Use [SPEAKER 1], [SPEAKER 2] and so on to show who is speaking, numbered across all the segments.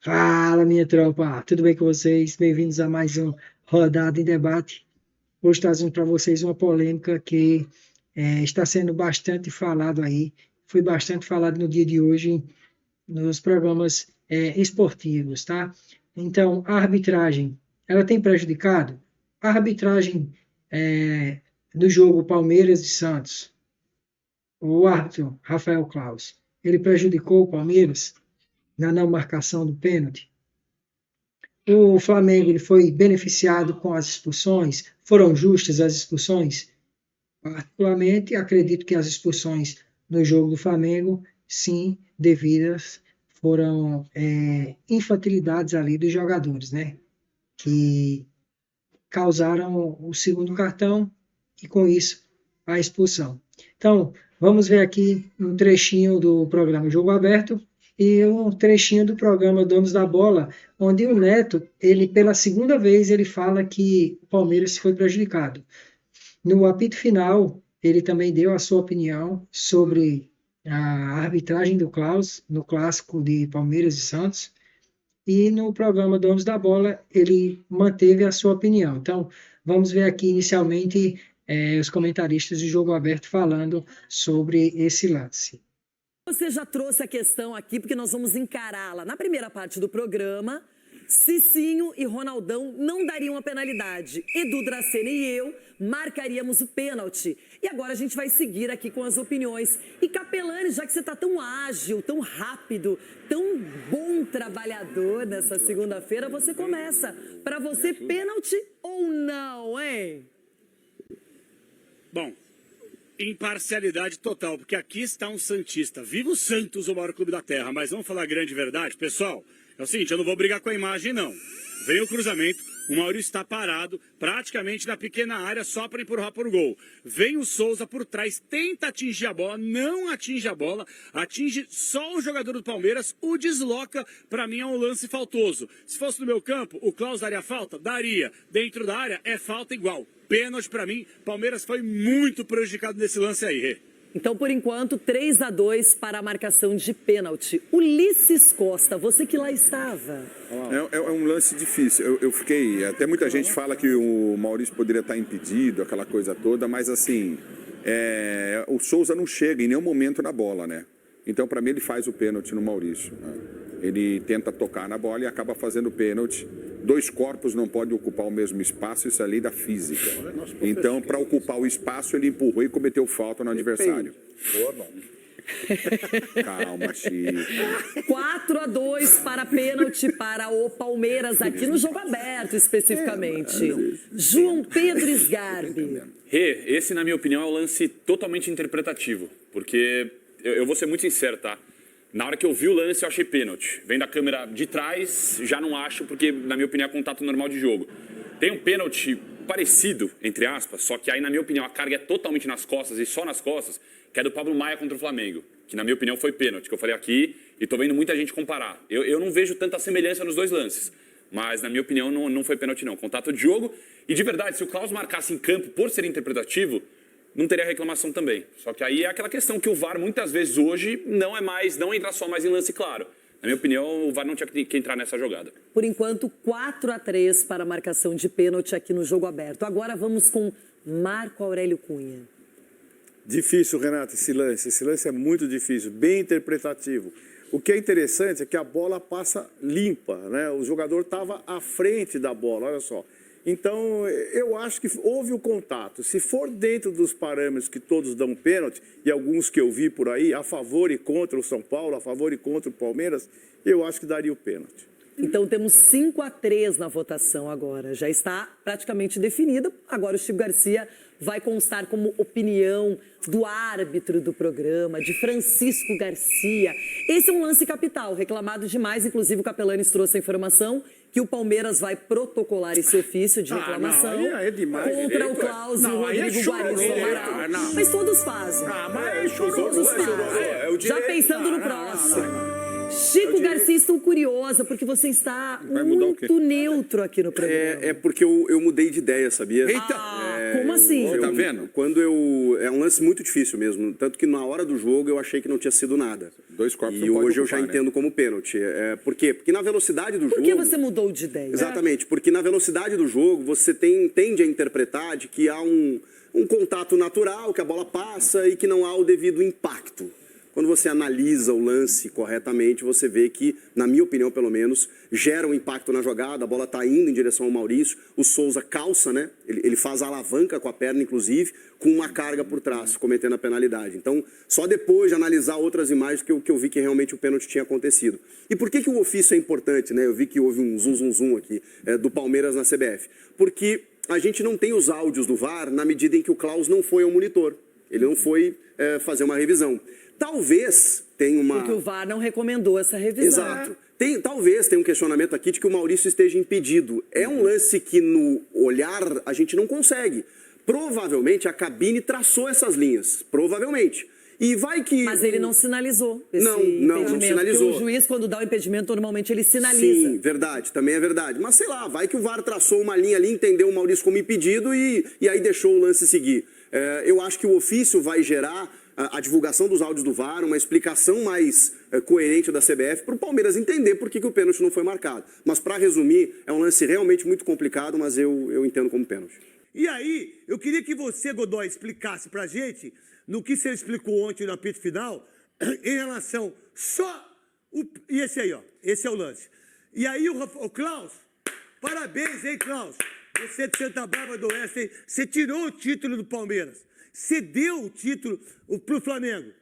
[SPEAKER 1] Fala, minha tropa, tudo bem com vocês? Bem-vindos a mais um Rodada em Debate. Hoje trazendo para vocês uma polêmica que está sendo bastante falado aí, foi bastante falado no dia de hoje nos programas esportivos, tá? Então, a arbitragem, ela tem prejudicado? A arbitragem no jogo Palmeiras e Santos, o árbitro Rafael Claus, ele prejudicou o Palmeiras na não marcação do pênalti? O Flamengo ele foi beneficiado com as expulsões? Foram justas as expulsões? Particularmente, acredito que as expulsões no jogo do Flamengo, sim, devidas, foram infantilidades ali dos jogadores, né? Que causaram o segundo cartão e, com isso, a expulsão. Então, vamos ver aqui um trechinho do programa Jogo Aberto e um trechinho do programa Donos da Bola, onde o Neto, ele pela segunda vez, ele fala que o Palmeiras foi prejudicado. No apito final, ele também deu a sua opinião sobre a arbitragem do Klaus no clássico de Palmeiras e Santos, e no programa Donos da Bola ele manteve a sua opinião. Então, vamos ver aqui inicialmente os comentaristas de Jogo Aberto falando sobre esse lance.
[SPEAKER 2] Você já trouxe a questão aqui, porque nós vamos encará-la. Na primeira parte do programa, Cicinho e Ronaldão não dariam a penalidade. Edu Dracena e eu marcaríamos o pênalti. E agora a gente vai seguir aqui com as opiniões. E Capelani, já que você está tão ágil, tão rápido, tão bom trabalhador nessa segunda-feira, você começa. Para você, pênalti ou não, hein?
[SPEAKER 3] Bom, imparcialidade total, porque aqui está um santista. Viva o Santos, o maior clube da terra. Mas vamos falar a grande verdade, pessoal? É o seguinte, eu não vou brigar com a imagem, não. Vem o cruzamento, o Maurício está parado, praticamente na pequena área, só para empurrar por gol. Vem o Souza por trás, tenta atingir a bola, não atinge a bola, atinge só o jogador do Palmeiras, o desloca, para mim é um lance faltoso. Se fosse no meu campo, o Klaus daria falta? Daria. Dentro da área, é falta igual. Pênalti para mim, Palmeiras foi muito prejudicado nesse lance aí.
[SPEAKER 2] Então, por enquanto, 3-2 para a marcação de pênalti. Ulisses Costa, você que lá estava.
[SPEAKER 4] É um lance difícil. Eu fiquei... Até muita gente fala que o Maurício poderia estar impedido, aquela coisa toda, mas assim, o Souza não chega em nenhum momento na bola, né? Então, para mim, ele faz o pênalti no Maurício, né? Ele tenta tocar na bola e acaba fazendo o pênalti. Dois corpos não podem ocupar o mesmo espaço, isso é lei da física. Então, para ocupar o espaço, ele empurrou e cometeu falta no adversário. Boa, bom. Calma, Chico.
[SPEAKER 2] 4-2 para pênalti para o Palmeiras, aqui no Jogo Aberto, especificamente. João Pedro Sgarbi.
[SPEAKER 5] Esse, na minha opinião, é um lance totalmente interpretativo, porque eu vou ser muito sincero, tá? Na hora que eu vi o lance, eu achei pênalti. Vem da câmera de trás, já não acho, porque, na minha opinião, é contato normal de jogo. Tem um pênalti parecido, entre aspas, só que aí, na minha opinião, a carga é totalmente nas costas, e só nas costas, que é do Pablo Maia contra o Flamengo, que, na minha opinião, foi pênalti, que eu falei aqui, e tô vendo muita gente comparar. Eu não vejo tanta semelhança nos dois lances, mas, na minha opinião, não foi pênalti, não. Contato de jogo, e de verdade, se o Klaus marcasse em campo por ser interpretativo, não teria reclamação também. Só que aí é aquela questão que o VAR, muitas vezes, hoje, não entra só mais em lance claro. Na minha opinião, o VAR não tinha que entrar nessa jogada.
[SPEAKER 2] Por enquanto, 4-3 para a marcação de pênalti aqui no Jogo Aberto. Agora vamos com Marco Aurélio Cunha.
[SPEAKER 6] Difícil, Renato, esse lance. Esse lance é muito difícil, bem interpretativo. O que é interessante é que a bola passa limpa, né? O jogador estava à frente da bola, olha só. Então, eu acho que houve o contato. Se for dentro dos parâmetros que todos dão pênalti, e alguns que eu vi por aí, a favor e contra o São Paulo, a favor e contra o Palmeiras, eu acho que daria o pênalti.
[SPEAKER 2] Então temos 5-3 na votação agora. Já está praticamente definida. Agora o Chico Garcia vai constar como opinião do árbitro do programa, de Francisco Garcia. Esse é um lance capital, reclamado demais. Inclusive o Capelani trouxe a informação que o Palmeiras vai protocolar esse ofício de reclamação
[SPEAKER 6] é demais,
[SPEAKER 2] contra o Klaus e o Rodrigo Guaris do Amaral. Mas todos fazem.
[SPEAKER 6] Mas
[SPEAKER 2] todos fazem. Já pensando no próximo. Chico Garcia, estou curiosa, porque você está
[SPEAKER 4] Vai mudar o quê?
[SPEAKER 2] muito neutro aqui no programa.
[SPEAKER 7] É porque eu mudei de ideia, sabia?
[SPEAKER 2] Como assim?
[SPEAKER 4] Tá vendo?
[SPEAKER 7] É um lance muito difícil mesmo. Tanto que na hora do jogo eu achei que não tinha sido nada.
[SPEAKER 4] 2 corpos
[SPEAKER 7] E
[SPEAKER 4] não pode
[SPEAKER 7] hoje eu
[SPEAKER 4] ocupar,
[SPEAKER 7] já
[SPEAKER 4] né?
[SPEAKER 7] entendo como pênalti. Por quê? Porque na velocidade do
[SPEAKER 2] Por
[SPEAKER 7] jogo...
[SPEAKER 2] que você mudou de ideia?
[SPEAKER 7] Exatamente, porque na velocidade do jogo você tende a interpretar de que há um contato natural, que a bola passa e que não há o devido impacto. Quando você analisa o lance corretamente, você vê que, na minha opinião pelo menos, gera um impacto na jogada, a bola está indo em direção ao Maurício, o Souza calça, né? Ele faz a alavanca com a perna, inclusive, com uma carga por trás, cometendo a penalidade. Então, só depois de analisar outras imagens que eu vi que realmente o pênalti tinha acontecido. E por que o ofício é importante, né? Eu vi que houve um zum aqui do Palmeiras na CBF. Porque a gente não tem os áudios do VAR na medida em que o Klaus não foi ao monitor. Ele não foi fazer uma revisão. Talvez tenha uma...
[SPEAKER 2] Porque o VAR não recomendou essa revisão.
[SPEAKER 7] Exato. Talvez tenha um questionamento aqui de que o Maurício esteja impedido. É um lance que no olhar a gente não consegue. Provavelmente a cabine traçou essas linhas. Provavelmente. E vai que...
[SPEAKER 2] Mas ele não sinalizou esse
[SPEAKER 7] Não
[SPEAKER 2] impedimento.
[SPEAKER 7] sinalizou.
[SPEAKER 2] Porque o juiz, quando dá o impedimento, normalmente ele sinaliza.
[SPEAKER 7] Sim, verdade, também é verdade. Mas sei lá, vai que o VAR traçou uma linha ali, entendeu o Maurício como impedido e aí deixou o lance seguir. Eu acho que o ofício vai gerar a divulgação dos áudios do VAR, uma explicação mais coerente da CBF para o Palmeiras entender por que o pênalti não foi marcado. Mas para resumir, é um lance realmente muito complicado, mas eu entendo como pênalti.
[SPEAKER 8] E aí, eu queria que você, Godoy, explicasse pra gente, no que você explicou ontem no apito final, em relação e esse aí, ó, esse é o lance. E aí, o Klaus, parabéns, hein, Klaus? Você de Santa Bárbara do Oeste, hein? Você tirou o título do Palmeiras. Você deu o título pro Flamengo.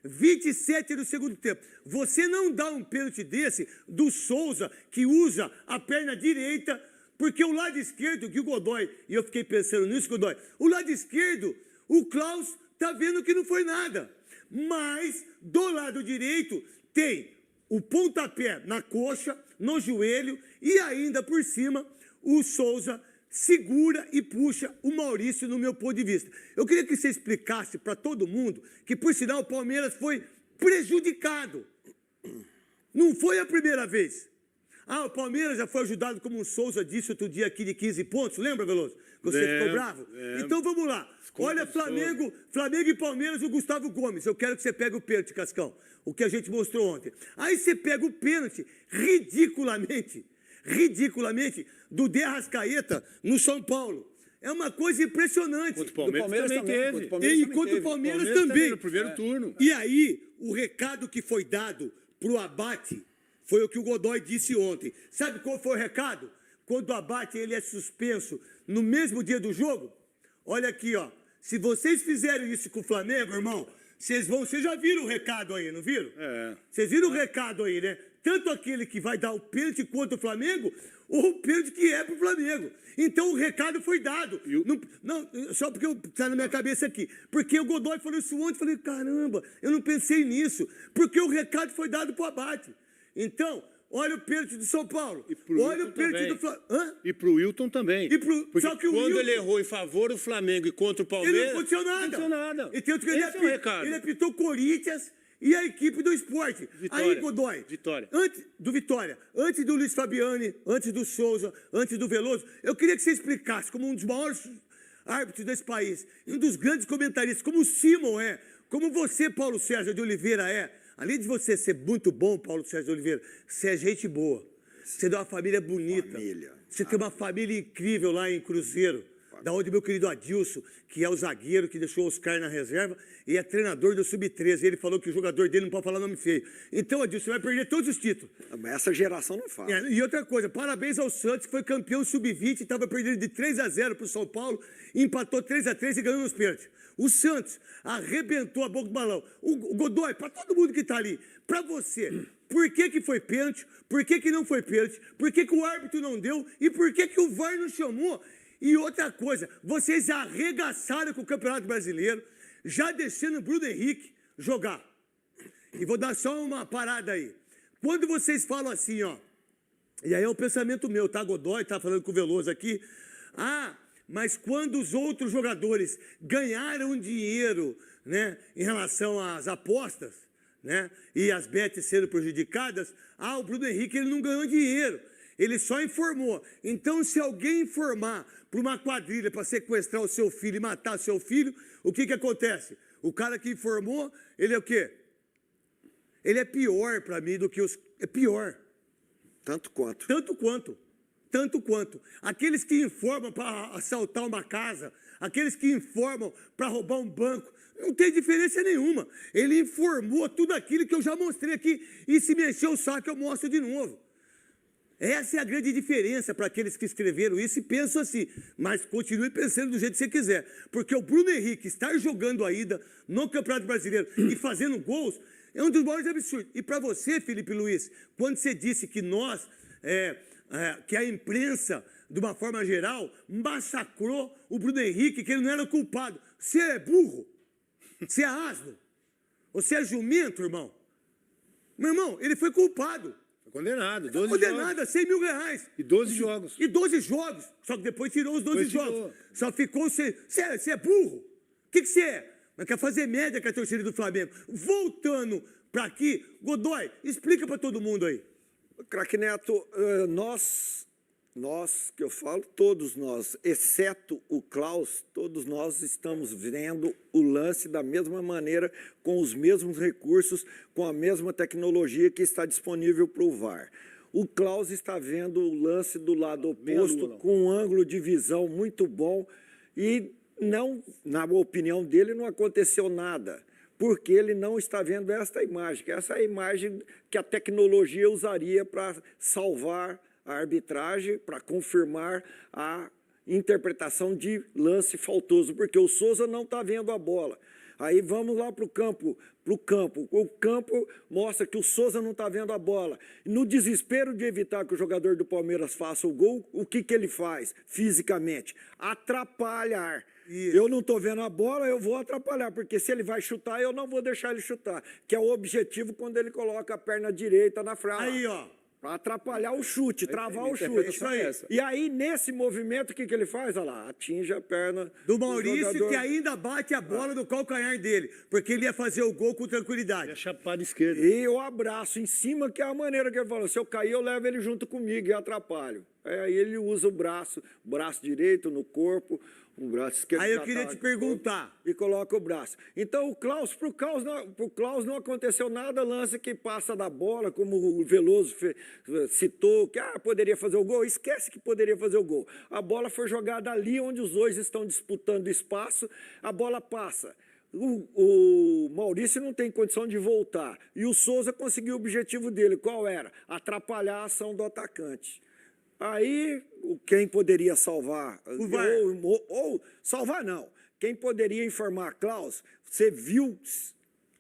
[SPEAKER 8] 27 no segundo tempo. Você não dá um pênalti desse do Souza, que usa a perna direita, porque o lado esquerdo, que o Godoy, e eu fiquei pensando nisso, Godoy, o lado esquerdo, o Klaus tá vendo que não foi nada. Mas, do lado direito, tem o pontapé na coxa, no joelho, e ainda por cima, o Souza segura e puxa o Maurício, no meu ponto de vista. Eu queria que você explicasse para todo mundo que, por sinal, o Palmeiras foi prejudicado. Não foi a primeira vez. O Palmeiras já foi ajudado, como o Souza disse outro dia aqui, de 15 pontos. Lembra, Veloso? Você ficou bravo? Então vamos lá. Olha, Flamengo e Palmeiras, o Gustavo Gomes. Eu quero que você pegue o pênalti, Cascão. O que a gente mostrou ontem. Aí você pega o pênalti, ridiculamente, do De Arrascaeta no São Paulo. É uma coisa impressionante.
[SPEAKER 6] Contra o Palmeiras também teve.
[SPEAKER 8] E contra o Palmeiras também.
[SPEAKER 6] No primeiro turno.
[SPEAKER 8] E aí, o recado que foi dado para o Abate foi o que o Godoy disse ontem. Sabe qual foi o recado? Quando o Abate ele é suspenso no mesmo dia do jogo, olha aqui, ó. Se vocês fizerem isso com o Flamengo, irmão, vocês já viram o recado aí, não viram? Vocês viram o recado aí, né? Tanto aquele que vai dar o pênalti contra o Flamengo, ou o pênalti que é para o Flamengo. Então o recado foi dado. Não, só porque está na minha cabeça aqui. Porque o Godoy falou isso ontem, falei, caramba, eu não pensei nisso. Porque o recado foi dado para o Abate. Então, olha o pênalti do São Paulo. Olha o pênalti do Flamengo.
[SPEAKER 6] E pro Wilton também.
[SPEAKER 8] Só que
[SPEAKER 6] quando
[SPEAKER 8] Wilton,
[SPEAKER 6] ele errou em favor do Flamengo e contra o Palmeiras,
[SPEAKER 8] ele não aconteceu nada.
[SPEAKER 6] Não aconteceu nada.
[SPEAKER 8] E tanto que
[SPEAKER 6] Esse é o recado.
[SPEAKER 8] ele apitou Corinthians e a equipe do esporte.
[SPEAKER 6] Vitória.
[SPEAKER 8] Aí, Godoy.
[SPEAKER 6] Vitória.
[SPEAKER 8] Antes do Luiz Fabiani, antes do Souza, antes do Veloso, eu queria que você explicasse, como um dos maiores árbitros desse país, um dos grandes comentaristas, como o Simon é, como você, Paulo Sérgio de Oliveira, é. Além de você ser muito bom, Paulo Sérgio de Oliveira, você é gente boa. Você tem uma família bonita. Você tem uma família incrível lá em Cruzeiro. Da onde meu querido Adilson, que é o zagueiro que deixou o Oscar na reserva, e é treinador do Sub-13. Ele falou que o jogador dele não pode falar nome feio. Então, Adilson, você vai perder todos os títulos.
[SPEAKER 9] Mas essa geração não fala.
[SPEAKER 8] E outra coisa, parabéns ao Santos, que foi campeão Sub-20, estava perdendo de 3-0 para o São Paulo, empatou 3-3 e ganhou nos pênaltis. O Santos arrebentou a boca do balão. O Godoy, para todo mundo que está ali, para você, por que foi pênalti? Por que não foi pênalti? Por que o árbitro não deu? E por que o VAR não chamou? E outra coisa, vocês arregaçaram com o Campeonato Brasileiro, já deixando o Bruno Henrique jogar. E vou dar só uma parada aí. Quando vocês falam assim, ó, e aí é um pensamento meu, tá, Godoy, tá falando com o Veloso aqui, mas quando os outros jogadores ganharam dinheiro, né, em relação às apostas, né? E as bets sendo prejudicadas, o Bruno Henrique ele não ganhou dinheiro, ele só informou. Então, se alguém informar para uma quadrilha para sequestrar o seu filho e matar o seu filho, o que acontece? O cara que informou, ele é o quê? Ele é pior para mim do que os... É pior.
[SPEAKER 9] Tanto quanto.
[SPEAKER 8] Tanto quanto. Tanto quanto. Aqueles que informam para assaltar uma casa, aqueles que informam para roubar um banco, não tem diferença nenhuma. Ele informou tudo aquilo que eu já mostrei aqui e se mexer o saco eu mostro de novo. Essa é a grande diferença para aqueles que escreveram isso e pensam assim, mas continue pensando do jeito que você quiser, porque o Bruno Henrique estar jogando a ida no Campeonato Brasileiro e fazendo gols é um dos maiores absurdos. E para você, Felipe Luiz, quando você disse que nós, que a imprensa, de uma forma geral, massacrou o Bruno Henrique, que ele não era culpado, você é burro? Você é asno? Você é jumento, irmão? Meu irmão, ele foi culpado.
[SPEAKER 6] Condenado,
[SPEAKER 8] 12 condenado a 100 mil reais.
[SPEAKER 6] E 12 jogos.
[SPEAKER 8] E 12 jogos. Só que depois tirou os 12 jogos. Só ficou... Você é burro? O que você é? Mas quer fazer média com a torcida do Flamengo. Voltando para aqui, Godoy, explica para todo mundo aí.
[SPEAKER 9] Craque Neto, nós, que eu falo, todos nós, exceto o Klaus, todos nós estamos vendo o lance da mesma maneira, com os mesmos recursos, com a mesma tecnologia que está disponível para o VAR. O Klaus está vendo o lance do lado oposto, com um ângulo de visão muito bom e, não, na opinião dele, não aconteceu nada, porque ele não está vendo esta imagem, que essa é a imagem que a tecnologia usaria para salvar a arbitragem, para confirmar a interpretação de lance faltoso, porque o Souza não está vendo a bola. Aí vamos lá para o campo. O campo mostra que o Souza não está vendo a bola. No desespero de evitar que o jogador do Palmeiras faça o gol, o que ele faz fisicamente? Atrapalhar. Isso. Eu não estou vendo a bola, eu vou atrapalhar, porque se ele vai chutar, eu não vou deixar ele chutar, que é o objetivo quando ele coloca a perna direita na frente.
[SPEAKER 8] Aí, ó.
[SPEAKER 9] Para atrapalhar o chute, travar o chute.
[SPEAKER 8] Isso aí.
[SPEAKER 9] E aí, nesse movimento, o que ele faz? Olha lá, atinge a perna
[SPEAKER 8] do Maurício, que ainda bate a bola do calcanhar dele, porque ele ia fazer o gol com tranquilidade.
[SPEAKER 6] É chapada esquerda.
[SPEAKER 9] E o abraço em cima, que é a maneira que ele falou. Se eu cair, eu levo ele junto comigo e atrapalho. Aí ele usa o braço direito no corpo, o braço esquerdo.
[SPEAKER 8] Aí eu queria te perguntar.
[SPEAKER 9] E coloca o braço. Então, pro Klaus não aconteceu nada, lance que passa da bola, como o Veloso citou, que poderia fazer o gol. Esquece que poderia fazer o gol. A bola foi jogada ali onde os dois estão disputando espaço, a bola passa. O Maurício não tem condição de voltar. E o Souza conseguiu o objetivo dele. Qual era? Atrapalhar a ação do atacante. Aí, quem poderia salvar, ou salvar não, quem poderia informar, Klaus, você viu...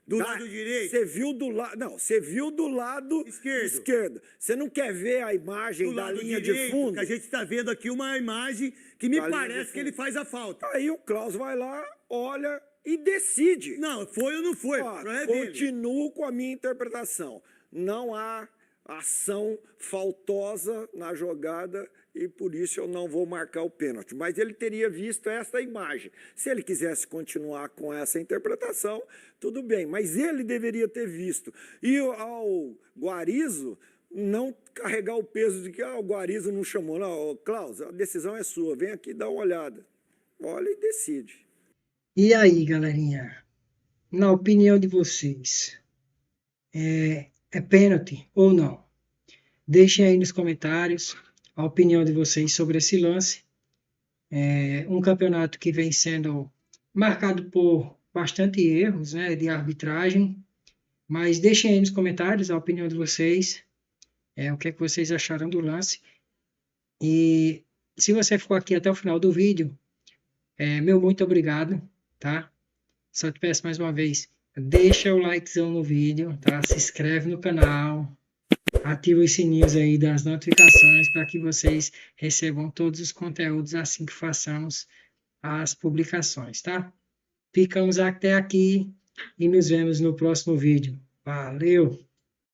[SPEAKER 8] Do lado direito?
[SPEAKER 9] Você viu do lado... Não, você viu do lado esquerdo. Você não quer ver a imagem da linha de fundo?
[SPEAKER 8] Que a gente está vendo aqui uma imagem que me parece que ele faz a falta.
[SPEAKER 9] Aí o Klaus vai lá, olha e decide.
[SPEAKER 8] Não, foi ou não foi?
[SPEAKER 9] Continuo com a minha interpretação. Não há ação faltosa na jogada e por isso eu não vou marcar o pênalti. Mas ele teria visto essa imagem. Se ele quisesse continuar com essa interpretação, tudo bem, mas ele deveria ter visto. E ao Guarizo não carregar o peso de que o Guarizo não chamou. Não, Klaus, a decisão é sua, vem aqui dar uma olhada. Olha e decide.
[SPEAKER 1] E aí, galerinha, na opinião de vocês, é pênalti ou não? Deixem aí nos comentários a opinião de vocês sobre esse lance. Um campeonato que vem sendo marcado por bastante erros, né, de arbitragem, mas deixem aí nos comentários a opinião de vocês, o que é que vocês acharam do lance. E se você ficou aqui até o final do vídeo, meu muito obrigado, tá? Só te peço mais uma vez, deixa o likezão no vídeo, tá? Se inscreve no canal, ativa os sininhos aí das notificações para que vocês recebam todos os conteúdos assim que façamos as publicações, tá? Ficamos até aqui e nos vemos no próximo vídeo. Valeu!